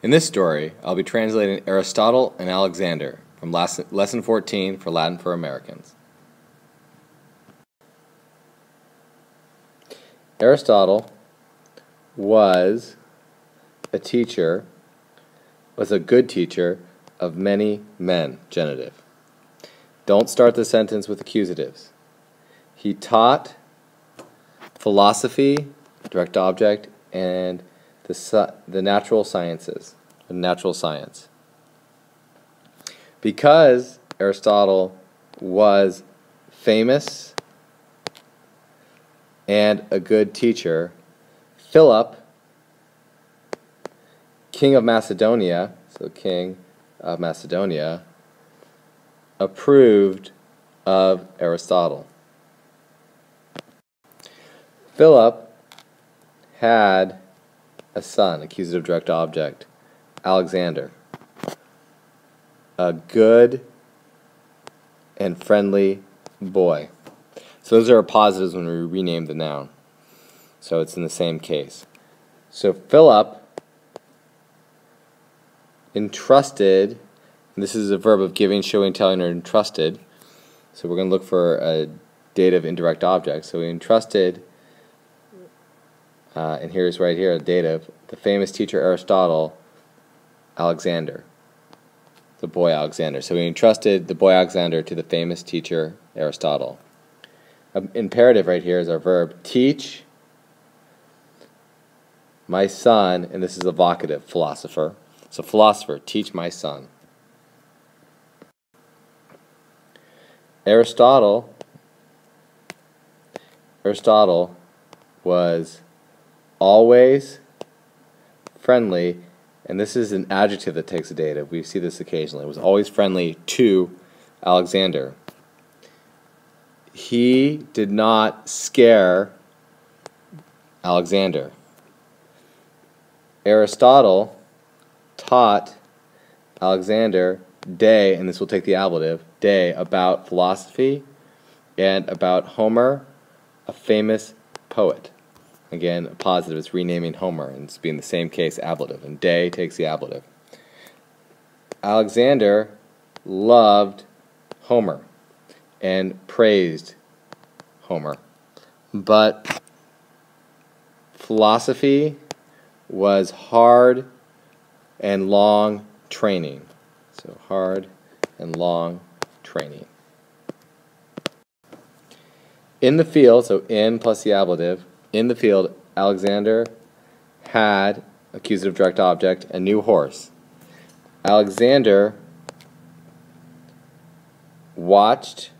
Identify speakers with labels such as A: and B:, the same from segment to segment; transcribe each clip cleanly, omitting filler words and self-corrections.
A: In this story, I'll be translating Aristotle and Alexander from Lesson 14 for Latin for Americans. Aristotle was a good teacher of many men, genitive. Don't start the sentence with accusatives. He taught philosophy, direct object, and the natural sciences, natural science. Because Aristotle was famous and a good teacher, Philip, king of Macedonia, approved of Aristotle. Philip had a son, accusative direct object, Alexander, a good and friendly boy. So those are our positives when we rename the noun. So it's in the same case. So Philip entrusted, and this is a verb of giving, showing, telling, or entrusted. So we're going to look for a dative indirect object. So he entrusted, and here's right here a dative, the famous teacher Aristotle, Alexander, the boy Alexander. So he entrusted the boy Alexander to the famous teacher Aristotle. Imperative right here is our verb, teach my son, and this is a vocative, philosopher. So philosopher, teach my son. Aristotle was always friendly, and this is an adjective that takes a dative. We see this occasionally. It was always friendly to Alexander. He did not scare Alexander. Aristotle taught Alexander day, and this will take the ablative, day, about philosophy and about Homer, a famous poet. Again, a positive is renaming Homer, and it's being the same case ablative, and day takes the ablative. Alexander loved Homer and praised Homer, but philosophy was hard and long training. So hard and long training. In the field, so in plus the ablative, in the field, Alexander had, accusative direct object, a new horse. Alexander watched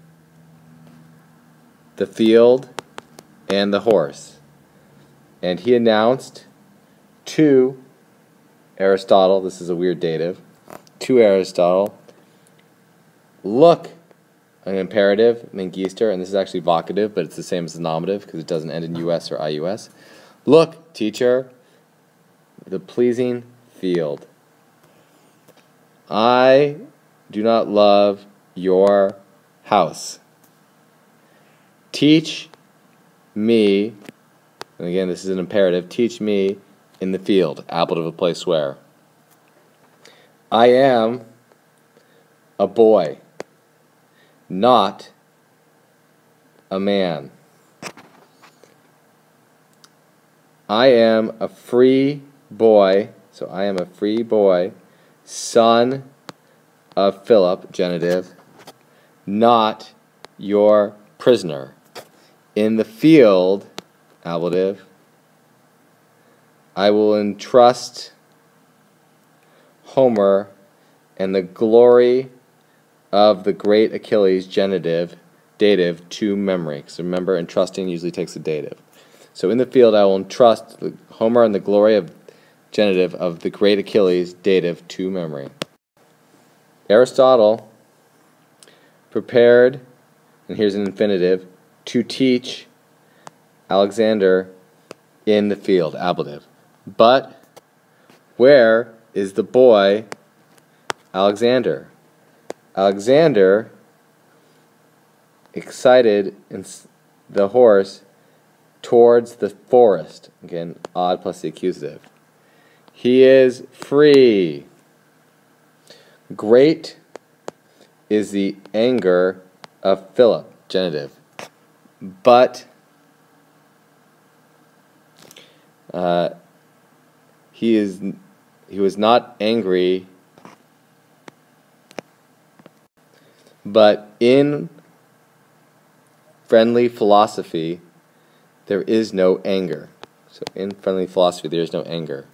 A: the field and the horse, and he announced to Aristotle, this is a weird dative, to Aristotle, look, an imperative, mengister, and this is actually vocative, but it's the same as the nominative because it doesn't end in us or ius. Look, teacher, the pleasing field. I do not love your house. Teach me, and again this is an imperative, teach me in the field, ablative of place where. I am a boy, not a man. I am a free boy, so I am a free boy, son of Philip, genitive, not your prisoner. In the field, ablative, I will entrust Homer and the glory of the great Achilles, genitive, dative, to memory. So remember, entrusting usually takes a dative. So in the field I will entrust Homer and the glory of genitive of the great Achilles, dative, to memory. Aristotle prepared, and here's an infinitive, to teach Alexander in the field, ablative. But where is the boy Alexander? Alexander excited the horse towards the forest. Again, odd plus the accusative. He is free. Great is the anger of Philip, genitive. But he was not angry, but in friendly philosophy there is no anger. So in friendly philosophy there is no anger.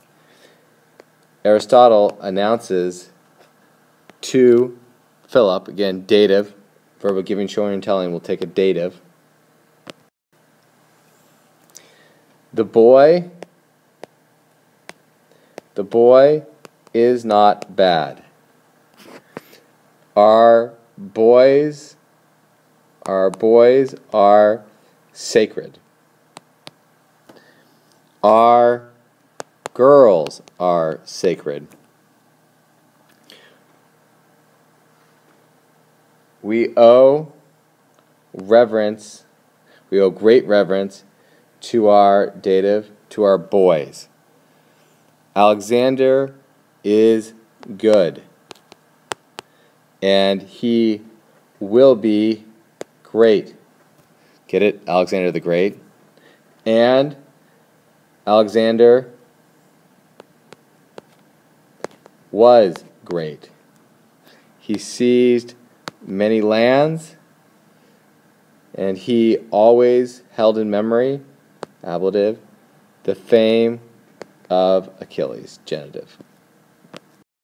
A: Aristotle announces to Philip, again dative, verb of giving, showing, and telling, we'll take a dative. The boy is not bad. Our boys are sacred. Our girls are sacred. We owe great reverence to our dative, to our boys. Alexander is good, and he will be great. Get it? Alexander the Great. And Alexander was great. He seized many lands, and he always held in memory, ablative, the fame of Achilles, genitive.